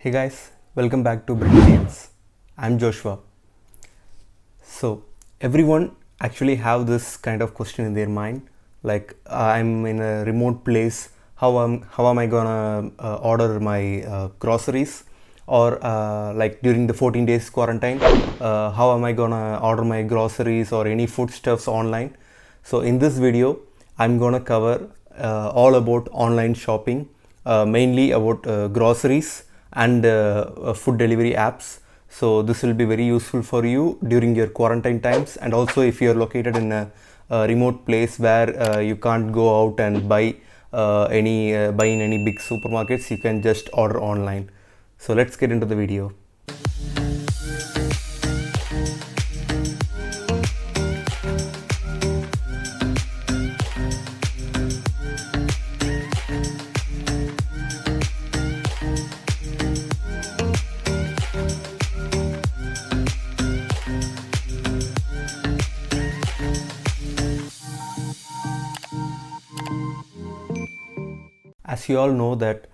Hey guys, welcome back to Brilliance. I'm Joshua. So everyone actually have this kind of question in their mind, like I'm in a remote place. How am I gonna order my groceries, or like during the 14 days quarantine, how am I gonna order my groceries or any foodstuffs online? So in this video, I'm gonna cover all about online shopping, mainly about groceries and food delivery apps. So this will be very useful for you during your quarantine times, and also if you are located in a remote place where you can't go out and buy buy in any big supermarkets, you can just order online. So let's get into the video. As you all know that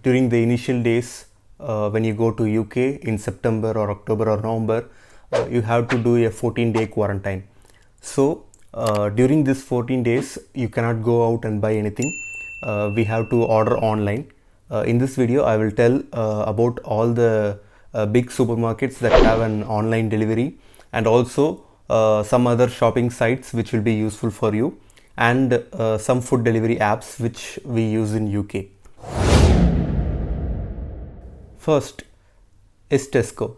during the initial days, when you go to UK in September or October or November, you have to do a 14-day quarantine. So during this 14 days, you cannot go out and buy anything. We have to order online. In this video, I will tell about all the big supermarkets that have an online delivery, and also some other shopping sites which will be useful for you, and some food delivery apps which we use in UK. First is Tesco.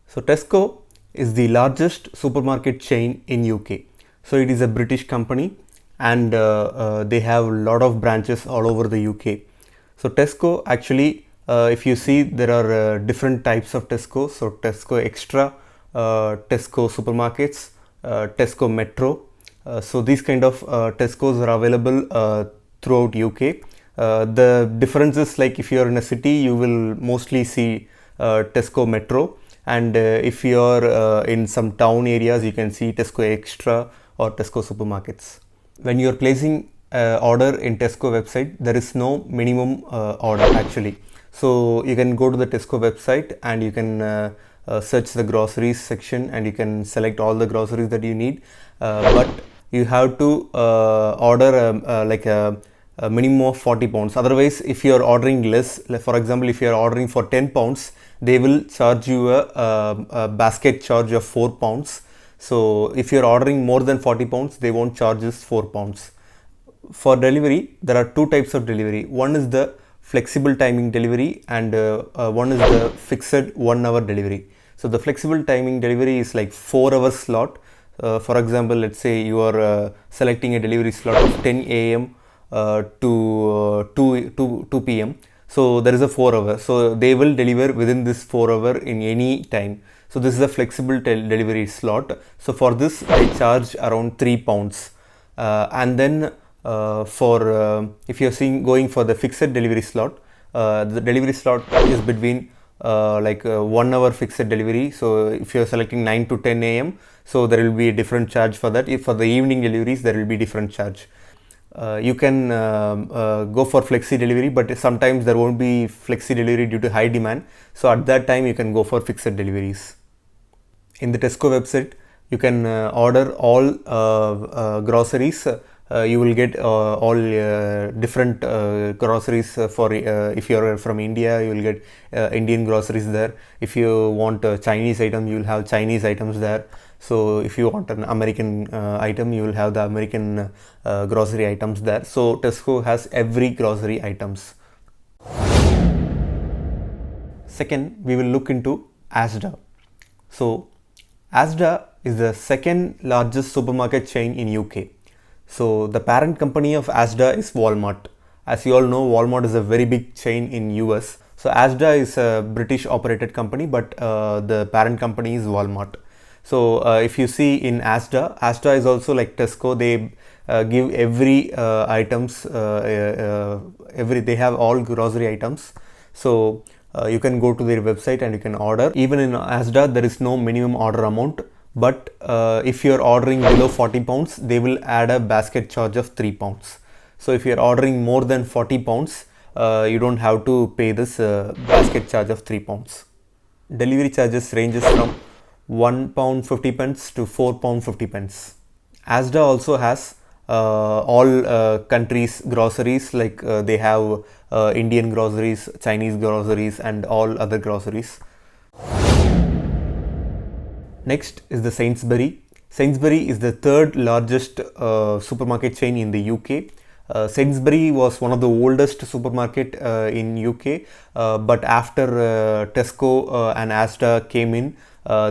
So Tesco is the largest supermarket chain in UK. So it is a British company, and they have a lot of branches all over the UK. So Tesco actually, if you see, there are different types of Tesco. So Tesco Extra, Tesco Supermarkets, Tesco Metro. So these kind of Tesco's are available throughout UK. The difference is, like, if you are in a city, you will mostly see Tesco Metro, and if you are in some town areas, you can see Tesco Extra or Tesco Supermarkets. When you are placing order in Tesco website, there is no minimum order actually. So you can go to the Tesco website and you can search the groceries section, and you can select all the groceries that you need, but you have to order like a minimum of 40 pounds. Otherwise, if you are ordering less, like for example, if you are ordering for 10 pounds, they will charge you a basket charge of 4 pounds. So if you are ordering more than 40 pounds, they won't charge us 4 pounds. For delivery, there are two types of delivery. One is the flexible timing delivery, and one is the fixed 1 hour delivery. So the flexible timing delivery is like 4 hour slot. For example, let's say you are selecting a delivery slot of 10 a.m. To 2 p.m. So there is a 4 hour. So they will deliver within this 4 hour in any time. So this is a flexible delivery slot. So for this, they charge around 3 pounds. And then for if you're going for the fixed delivery slot, the delivery slot is between 1 hour fixed delivery. So if you're selecting 9 to 10 a.m., so there will be a different charge for that. If for the evening deliveries, there will be different charge. You can go for flexi delivery, but sometimes there won't be flexi delivery due to high demand. So at that time, you can go for fixed deliveries. In the Tesco website, you can order all groceries. You will get all different groceries for if you are from India, you will get Indian groceries there. If you want a Chinese item, you will have Chinese items there. So if you want an American item, you will have the American grocery items there. So Tesco has every grocery items. Second, we will look into Asda. So Asda is the second largest supermarket chain in UK. So the parent company of Asda is Walmart. As you all know, Walmart is a very big chain in US. So Asda is a British operated company, but the parent company is Walmart. So if you see in Asda is also like Tesco. They give every items, they have all grocery items. So you can go to their website and you can order. Even in Asda, there is no minimum order amount. But if you are ordering below 40 pounds, they will add a basket charge of 3 pounds. So if you are ordering more than 40 pounds, you don't have to pay this basket charge of £3. Delivery charges ranges from £1.50 to £4.50. Asda also has all countries groceries, like they have Indian groceries, Chinese groceries and all other groceries. Next is the Sainsbury. Sainsbury is the third largest supermarket chain in the UK. Sainsbury was one of the oldest supermarket in UK, but after Tesco and Asda came in,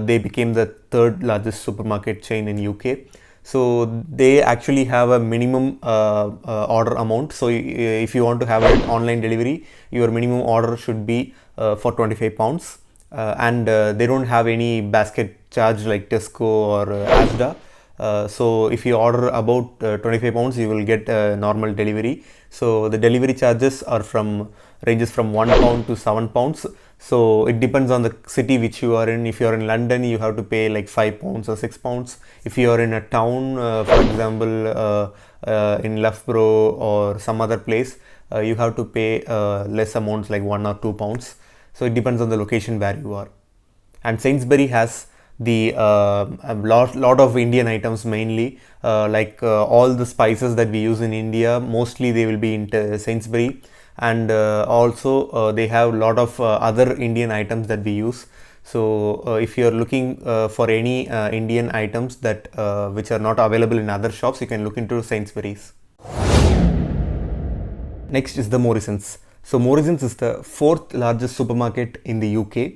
they became the third largest supermarket chain in UK. So they actually have a minimum order amount. So if you want to have an online delivery, your minimum order should be for £25. And they don't have any basket charge like Tesco or Asda. So if you order about £25, you will get a normal delivery. So the delivery charges are ranges from £1 to £7. So it depends on the city which you are in. If you are in London, you have to pay like £5 or £6. If you are in a town, for example in Loughborough or some other place, you have to pay less amounts like £1 or £2. So it depends on the location where you are. And Sainsbury has the a lot of Indian items, mainly like all the spices that we use in India, mostly they will be in Sainsbury. And also they have a lot of other Indian items that we use. So if you are looking for any Indian items that which are not available in other shops, you can look into Sainsbury's. Next is the Morrisons. So Morrisons is the fourth largest supermarket in the UK.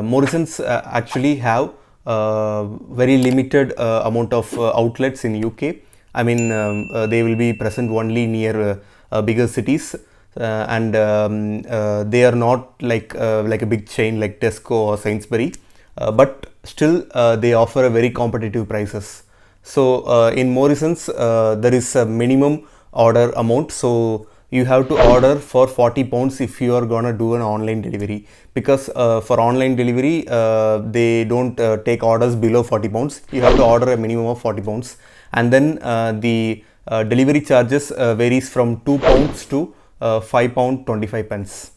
Morrisons actually have very limited amount of outlets in UK. I mean, they will be present only near bigger cities, and they are not like a big chain like Tesco or Sainsbury, but still they offer a very competitive prices. So in Morrisons there is a minimum order amount. So you have to order for £40 if you are gonna do an online delivery, because for online delivery they don't take orders below £40. You have to order a minimum of £40, and then the delivery charges varies from £2 to £5.25.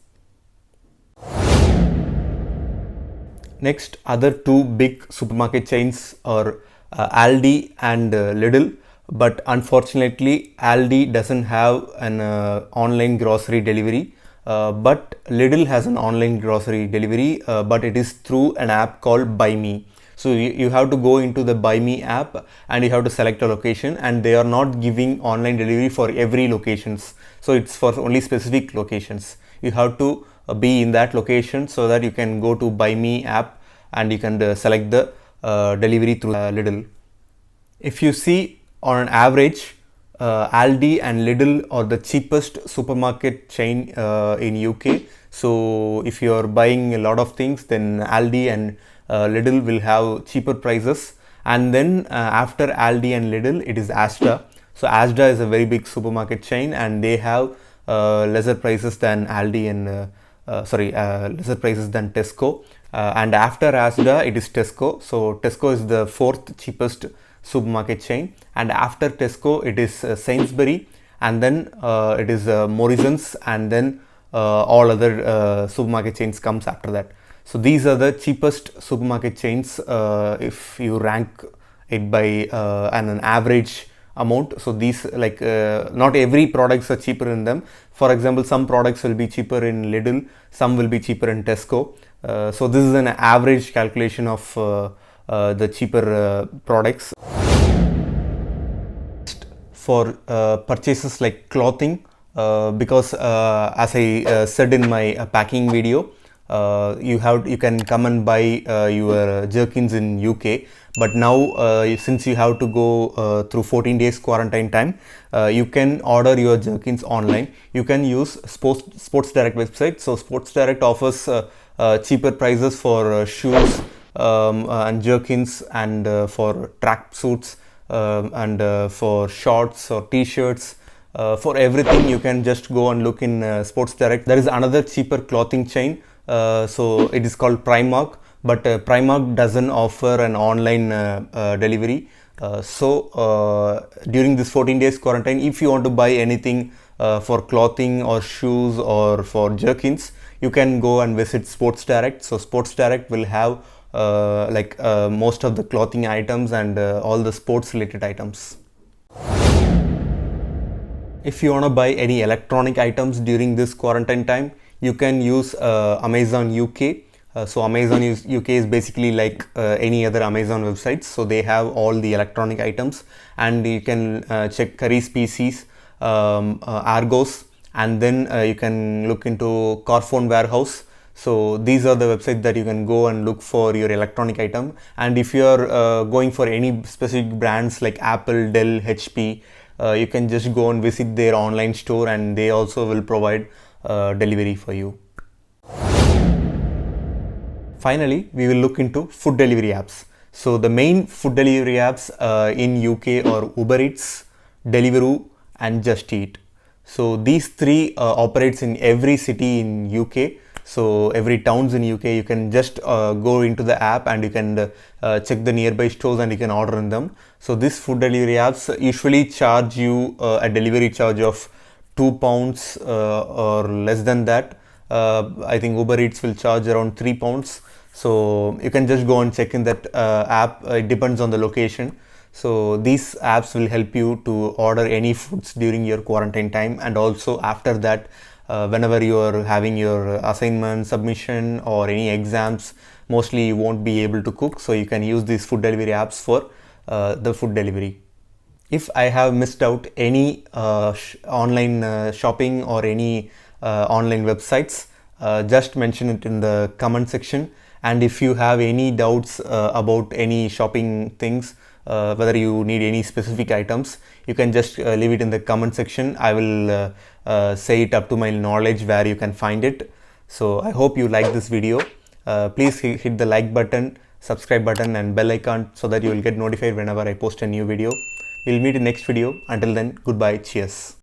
Next, other two big supermarket chains are Aldi and Lidl. But unfortunately, Aldi doesn't have an online grocery delivery, but Lidl has an online grocery delivery, but it is through an app called Buy Me. So you have to go into the Buy Me app and you have to select a location, and they are not giving online delivery for every locations. So it's for only specific locations. You have to be in that location so that you can go to Buy Me app and you can select the delivery through Lidl. If you see, on an average, Aldi and Lidl are the cheapest supermarket chain in UK. So if you are buying a lot of things, then Aldi and Lidl will have cheaper prices. And then after Aldi and Lidl, it is Asda. So Asda is a very big supermarket chain, and they have lesser prices than Aldi and lesser prices than Tesco. And after Asda, it is Tesco. So Tesco is the fourth cheapest supermarket chain, and after Tesco it is Sainsbury, and then it is Morrisons, and then all other supermarket chains comes after that. So these are the cheapest supermarket chains if you rank it by an average amount. So these, like not every products are cheaper in them. For example, some products will be cheaper in Lidl, some will be cheaper in Tesco. So this is an average calculation of the cheaper products. For purchases like clothing, because as I said in my packing video, you can come and buy your jerkins in UK, but now since you have to go through 14 days quarantine time, you can order your jerkins online. You can use Sports Direct website. So Sports Direct offers cheaper prices for shoes and jerkins, and for track suits, and for shorts or t-shirts. For everything, you can just go and look in Sports Direct. There is another cheaper clothing chain, so it is called Primark, but Primark doesn't offer an online delivery. So during this 14 days quarantine, if you want to buy anything for clothing or shoes or for jerkins, you can go and visit Sports Direct. So Sports Direct will have most of the clothing items and all the sports related items. If you want to buy any electronic items during this quarantine time, you can use Amazon UK. So Amazon UK is basically like any other Amazon websites. So they have all the electronic items, and you can check Currys PCs, Argos, and then you can look into Carphone Warehouse. So these are the websites that you can go and look for your electronic item. And if you are going for any specific brands like Apple, Dell, HP, you can just go and visit their online store, and they also will provide delivery for you. Finally, we will look into food delivery apps. So the main food delivery apps in UK are Uber Eats, Deliveroo, and Just Eat. So these three operates in every city in UK. So every towns in UK, you can just go into the app and you can check the nearby stores and you can order in them. So these food delivery apps usually charge you a delivery charge of £2 or less than that. I think Uber Eats will charge around £3. So you can just go and check in that app. It depends on the location. So these apps will help you to order any foods during your quarantine time, and also after that, whenever you are having your assignment, submission, or any exams, mostly you won't be able to cook. So you can use these food delivery apps for the food delivery. If I have missed out any online shopping or any online websites, just mention it in the comment section. And if you have any doubts about any shopping things, whether you need any specific items, you can just leave it in the comment section. I will say it up to my knowledge where you can find it. So I hope you like this video. Please hit the like button, subscribe button, and bell icon so that you will get notified whenever I post a new video. We'll meet in next video. Until then, goodbye. Cheers.